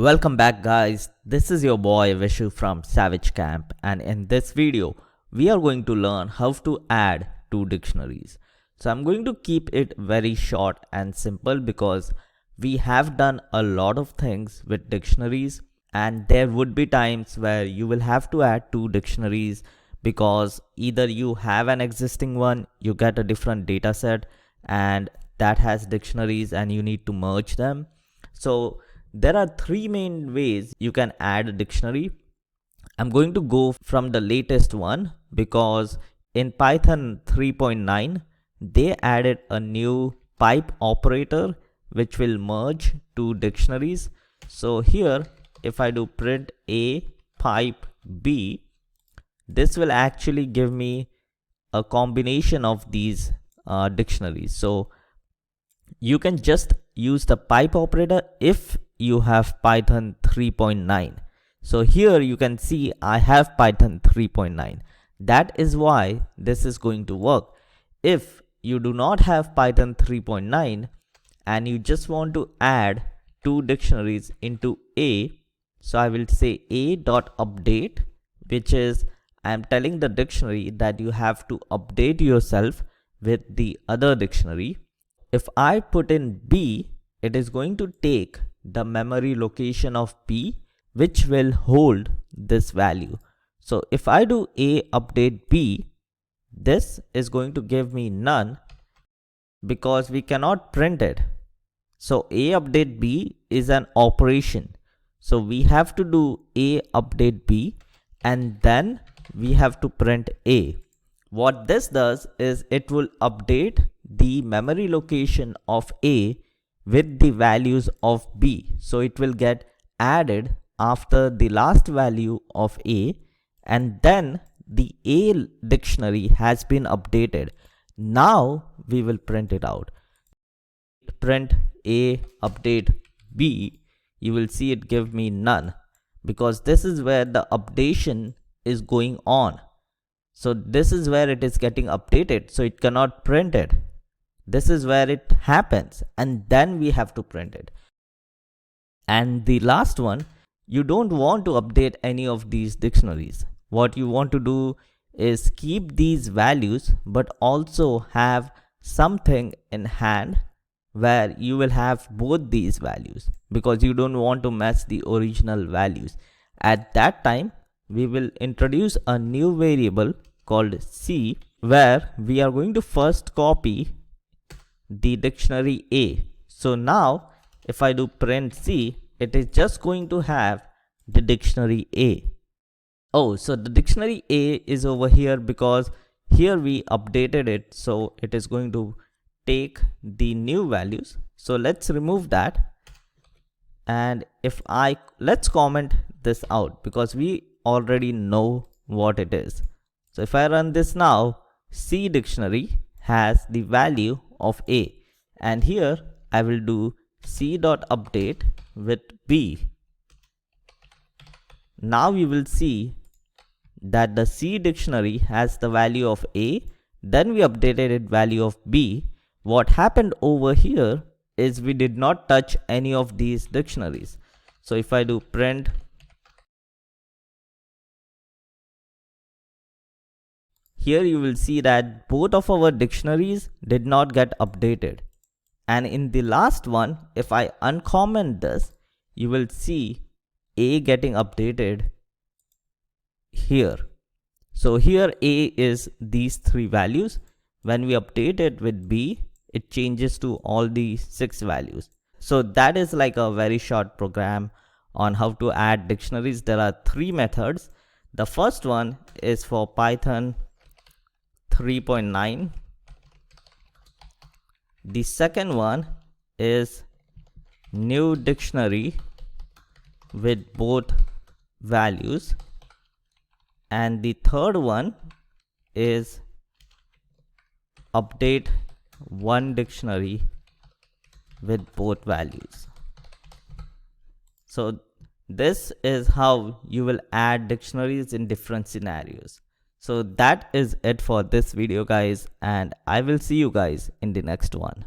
Welcome back guys, this is your boy Vishu from Savage Camp, and in this video we are going to learn how to add two dictionaries. So I'm going to keep it very short and simple because we have done a lot of things with dictionaries, and there would be times where you will have to add two dictionaries because either you have an existing one, you get a different data set and that has dictionaries and you need to merge them. So there are three main ways you can add a dictionary. I'm going to go from the latest one because in Python 3.9 they added a new pipe operator which will merge two dictionaries. So here if I do print A pipe B, this will actually give me a combination of these dictionaries. So you can just use the pipe operator if you have Python 3.9. So here you can see I have Python 3.9. That is why this is going to work. If you do not have Python 3.9 and you just want to add two dictionaries into A, so I will say a.update, which is I am telling the dictionary that you have to update yourself with the other dictionary. If I put in B, it is going to take the memory location of B, which will hold this value. So if I do A update B, this is going to give me none because we cannot print it. So A update B is an operation. So we have to do A update B and then we have to print A. What this does is it will update the memory location of A with the values of B. So it will get added after the last value of A, and then the A dictionary has been updated. Now we will print it out. Print A update B, you will see it give me none because this is where the updation is going on. So this is where it is getting updated, so it cannot print it. This is where it happens and then we have to print it. And the last one, you don't want to update any of these dictionaries. What you want to do is keep these values but also have something in hand where you will have both these values because you don't want to mess the original values. At that time, we will introduce a new variable called C where we are going to first copy the dictionary A. So now if I do print C, it is just going to have the dictionary A. Oh, so the dictionary A is over here because here we updated it, so it is going to take the new values. So let's remove that, and let's comment this out because we already know what it is. So if I run this now, C dictionary has the value of A, and here I will do C.update with B. Now you will see that the C dictionary has the value of A, then we updated it value of B. What happened over here is we did not touch any of these dictionaries. So if I do print, here you will see that both of our dictionaries did not get updated. And in the last one, if I uncomment this, you will see A getting updated here. So here A is these three values. When we update it with B, it changes to all the 6 values. So that is like a very short program on how to add dictionaries. There are 3 methods. The first one is for Python 3.9. The second one is new dictionary with both values, and the third one is update one dictionary with both values. So this is how you will add dictionaries in different scenarios. So that is it for this video guys, and I will see you guys in the next one.